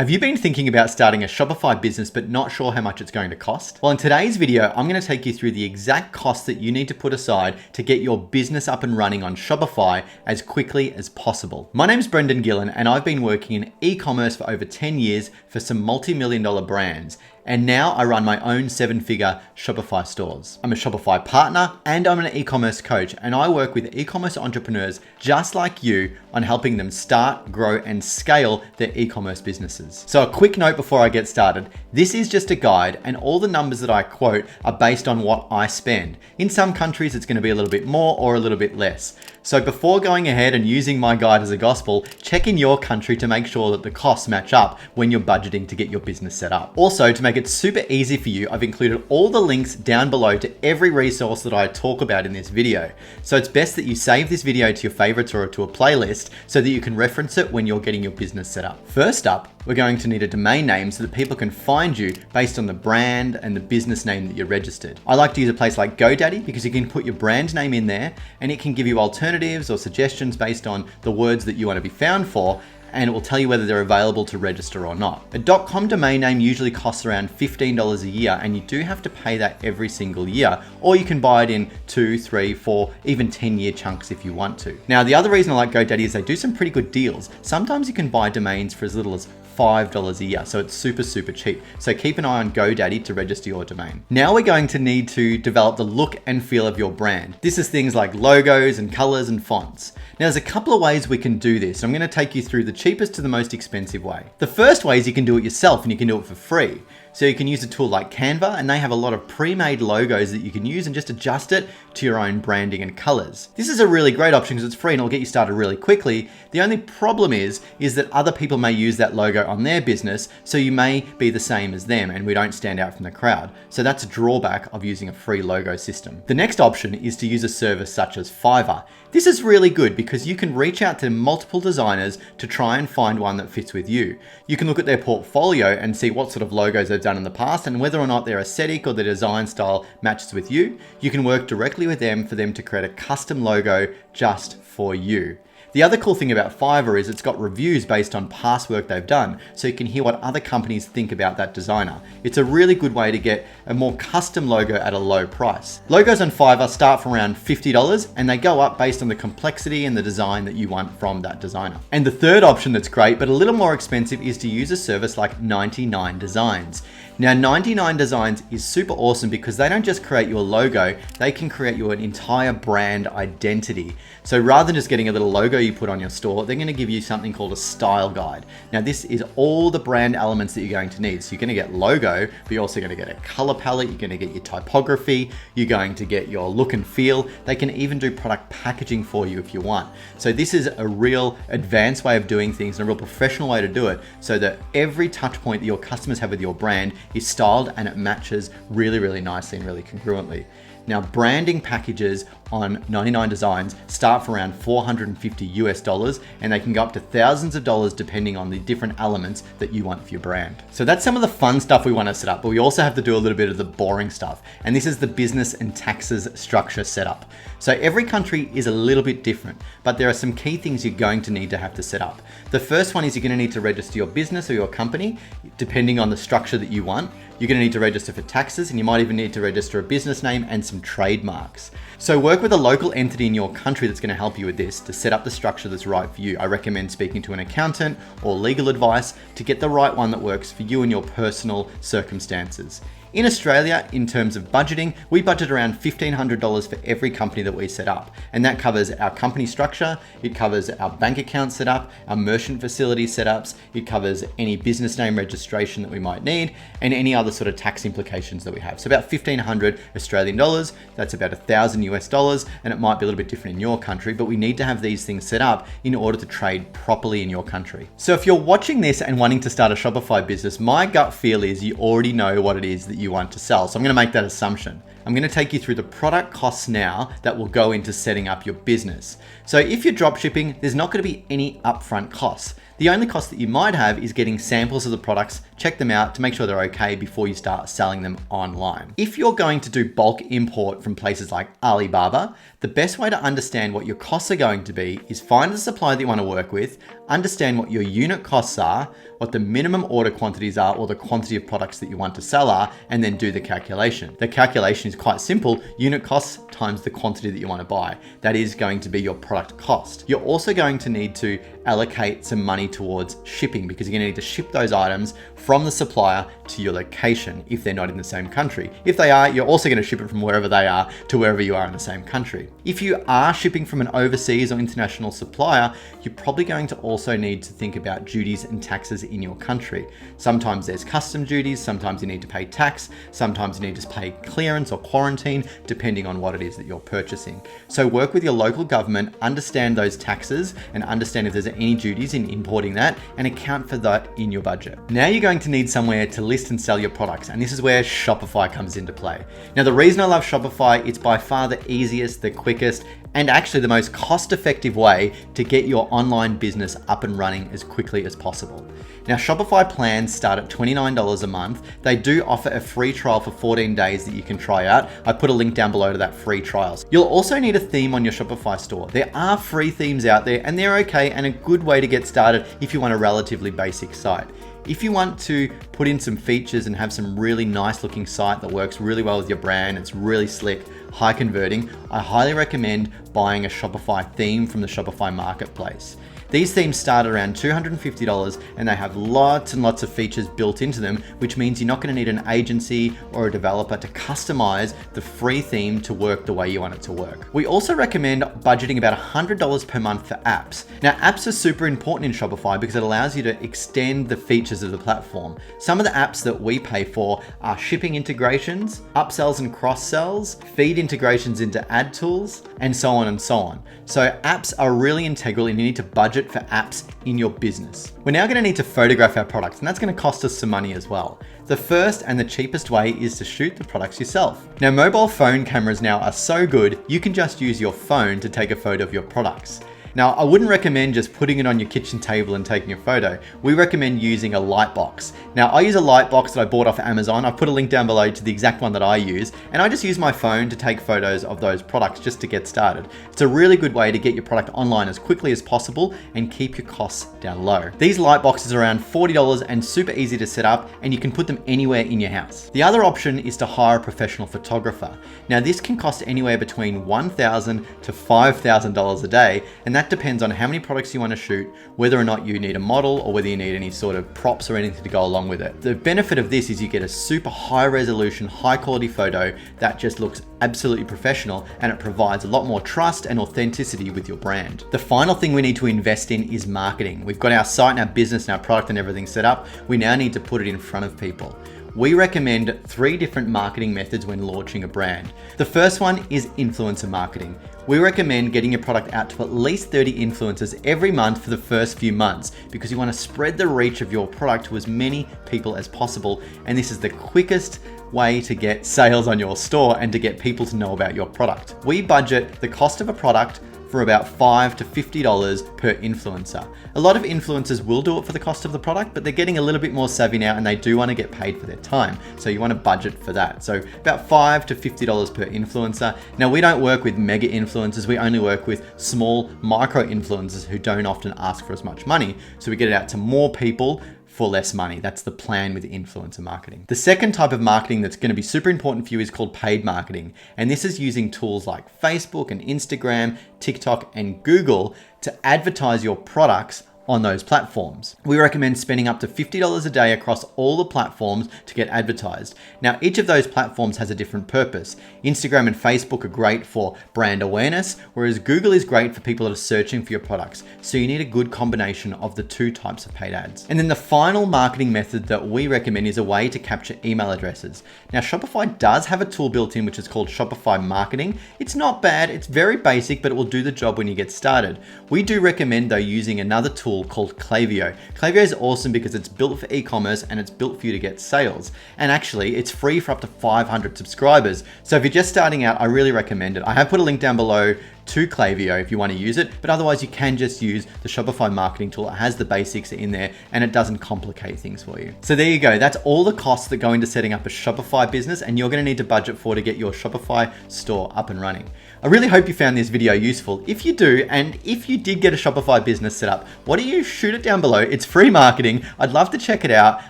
Have you been thinking about starting a Shopify business but not sure how much it's going to cost? Well, in today's video, I'm going to take you through the exact costs that you need to put aside to get your business up and running on Shopify as quickly as possible. My name's Brendan Gillen, and I've been working in e-commerce for over 10 years for some multi-million-dollar brands. And now I run my own 7-figure Shopify stores. I'm a Shopify partner and I'm an e-commerce coach, and I work with e-commerce entrepreneurs just like you on helping them start, grow, and scale their e-commerce businesses. So a quick note before I get started, this is just a guide, and all the numbers that I quote are based on what I spend. In some countries, it's going to be a little bit more or a little bit less. So before going ahead and using my guide as a gospel, check in your country to make sure that the costs match up when you're budgeting to get your business set up. Also, to make it super easy for you, I've included all the links down below to every resource that I talk about in this video. So it's best that you save this video to your favorites or to a playlist so that you can reference it when you're getting your business set up. First up, we're going to need a domain name so that people can find you based on the brand and the business name that you're registered. I like to use a place like GoDaddy because you can put your brand name in there and it can give you alternatives or suggestions based on the words that you want to be found for, and it will tell you whether they're available to register or not. A .com domain name usually costs around $15 a year, and you do have to pay that every single year, or you can buy it in 2, 3, 4, even 10-year chunks if you want to. Now, the other reason I like GoDaddy is they do some pretty good deals. Sometimes you can buy domains for as little as $5 a year, so it's super cheap. So keep an eye on GoDaddy to register your domain. Now we're going to need to develop the look and feel of your brand. This is things like logos and colors and fonts. Now there's a couple of ways we can do this. I'm going to take you through the cheapest to the most expensive way. The first way is you can do it yourself, and you can do it for free. So you can use a tool like Canva, and they have a lot of pre-made logos that you can use and just adjust it to your own branding and colors. This is a really great option because it's free and it'll get you started really quickly. The only problem is that other people may use that logo on their business, so you may be the same as them and we don't stand out from the crowd. So that's a drawback of using a free logo system. The next option is to use a service such as Fiverr. This is really good because you can reach out to multiple designers to try and find one that fits with you. You can look at their portfolio and see what sort of logos they've done in the past and whether or not their aesthetic or their design style matches with you. You can work directly with them for them to create a custom logo just for you. The other cool thing about Fiverr is it's got reviews based on past work they've done, so you can hear what other companies think about that designer. It's a really good way to get a more custom logo at a low price. Logos on Fiverr start from around $50 and they go up based on the complexity and the design that you want from that designer. And the third option that's great, but a little more expensive, is to use a service like 99 Designs. Now 99 Designs is super awesome because they don't just create you a logo, they can create you an entire brand identity. So rather than just getting a little logo you put on your store, they're going to give you something called a style guide. Now this is all the brand elements that you're going to need. So you're going to get logo, but you're also going to get a color palette, you're going to get your typography, you're going to get your look and feel. They can even do product packaging for you if you want. So this is a real advanced way of doing things and a real professional way to do it so that every touch point that your customers have with your brand is styled and it matches really nicely and really congruently. Now, branding packages on 99 Designs start for around $450 and they can go up to thousands of dollars depending on the different elements that you want for your brand. So that's some of the fun stuff we want to set up, but we also have to do a little bit of the boring stuff. And this is the business and taxes structure setup. So every country is a little bit different, but there are some key things you're going to need to have to set up. The first one is you're going to need to register your business or your company, depending on the structure that you want. You're going to need to register for taxes, and you might even need to register a business name and some trademarks. So work with a local entity in your country that's going to help you with this to set up the structure that's right for you. I recommend speaking to an accountant or legal advice to get the right one that works for you and your personal circumstances. In Australia, in terms of budgeting, we budget around $1,500 for every company that we set up. And that covers our company structure, it covers our bank account setup, our merchant facility setups, it covers any business name registration that we might need, and any other sort of tax implications that we have. So about 1,500 Australian dollars, that's about $1,000 US, and it might be a little bit different in your country, but we need to have these things set up in order to trade properly in your country. So if you're watching this and wanting to start a Shopify business, my gut feel is you already know what it is that you want to sell. So I'm going to make that assumption. I'm going to take you through the product costs now that will go into setting up your business. So if you're dropshipping, there's not going to be any upfront costs. The only cost that you might have is getting samples of the products, check them out to make sure they're okay before you start selling them online. If you're going to do bulk import from places like Alibaba, the best way to understand what your costs are going to be is find the supplier that you want to work with, understand what your unit costs are, what the minimum order quantities are, or the quantity of products that you want to sell are, and then do the calculation. The calculation is quite simple: unit costs times the quantity that you want to buy. That is going to be your product cost. You're also going to need to allocate some money towards shipping, because you're going to need to ship those items from the supplier to your location if they're not in the same country. If they are, you're also going to ship it from wherever they are to wherever you are in the same country. If you are shipping from an overseas or international supplier, you're probably going to also need to think about duties and taxes in your country. Sometimes there's custom duties, sometimes you need to pay tax, sometimes you need to pay clearance or quarantine, depending on what it is that you're purchasing. So work with your local government, understand those taxes, and understand if there's any duties in importing that, and account for that in your budget. Now you're going to need somewhere to list and sell your products, and this is where Shopify comes into play. Now the reason I love Shopify, it's by far the easiest, the quickest, and actually the most cost-effective way to get your online business up and running as quickly as possible. Now, Shopify plans start at $29 a month. They do offer a free trial for 14 days that you can try out. I put a link down below to that free trial. You'll also need a theme on your Shopify store. There are free themes out there, and they're okay and a good way to get started if you want a relatively basic site. If you want to put in some features and have some really nice looking site that works really well with your brand, it's really slick, high converting, I highly recommend buying a Shopify theme from the Shopify marketplace. These themes start at around $250 and they have lots and lots of features built into them, which means you're not going to need an agency or a developer to customize the free theme to work the way you want it to work. We also recommend budgeting about $100 per month for apps. Now, apps are super important in Shopify because it allows you to extend the features of the platform. Some of the apps that we pay for are shipping integrations, upsells and cross-sells, feed integrations into ad tools, and so on and so on. So apps are really integral and you need to budget for apps in your business. We're now going to need to photograph our products, and that's going to cost us some money as well. The first and the cheapest way is to shoot the products yourself. Now, mobile phone cameras now are so good, you can just use your phone to take a photo of your products. Now, I wouldn't recommend just putting it on your kitchen table and taking a photo. We recommend using a light box. Now, I use a light box that I bought off Amazon. I've put a link down below to the exact one that I use, and I just use my phone to take photos of those products just to get started. It's a really good way to get your product online as quickly as possible and keep your costs down low. These light boxes are around $40 and super easy to set up, and you can put them anywhere in your house. The other option is to hire a professional photographer. Now, this can cost anywhere between $1,000 to $5,000 a day, and that depends on how many products you want to shoot, whether or not you need a model or whether you need any sort of props or anything to go along with it. The benefit of this is you get a super high resolution, high quality photo that just looks absolutely professional, and it provides a lot more trust and authenticity with your brand. The final thing we need to invest in is marketing. We've got our site and our business and our product and everything set up. We now need to put it in front of people. We recommend 3 different marketing methods when launching a brand. The first one is influencer marketing. We recommend getting your product out to at least 30 influencers every month for the first few months, because you want to spread the reach of your product to as many people as possible. And this is the quickest way to get sales on your store and to get people to know about your product. We budget the cost of a product for about $5 to $50 per influencer. A lot of influencers will do it for the cost of the product, but they're getting a little bit more savvy now and they do want to get paid for their time. So you want to budget for that. So about $5 to $50 per influencer. Now, we don't work with mega influencers. We only work with small micro influencers who don't often ask for as much money. So we get it out to more people for less money. That's the plan with influencer marketing. The second type of marketing that's going to be super important for you is called paid marketing. And this is using tools like Facebook and Instagram, TikTok, and Google to advertise your products on those platforms. We recommend spending up to $50 a day across all the platforms to get advertised. Now, each of those platforms has a different purpose. Instagram and Facebook are great for brand awareness, whereas Google is great for people that are searching for your products. So you need a good combination of the 2 types of paid ads. And then the final marketing method that we recommend is a way to capture email addresses. Now, Shopify does have a tool built in which is called Shopify Marketing. It's not bad, it's very basic, but it will do the job when you get started. We do recommend though using another tool tool called Klaviyo. Klaviyo is awesome because it's built for e-commerce and it's built for you to get sales. And actually, it's free for up to 500 subscribers. So if you're just starting out, I really recommend it. I have put a link down below to Klaviyo if you want to use it, but otherwise you can just use the Shopify marketing tool. It has the basics in there and it doesn't complicate things for you. So there you go. That's all the costs that go into setting up a Shopify business and you're going to need to budget for to get your Shopify store up and running. I really hope you found this video useful. If you do, and if you did get a Shopify business set up, why don't you shoot it down below? It's free marketing. I'd love to check it out.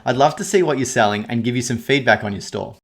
I'd love to see what you're selling and give you some feedback on your store.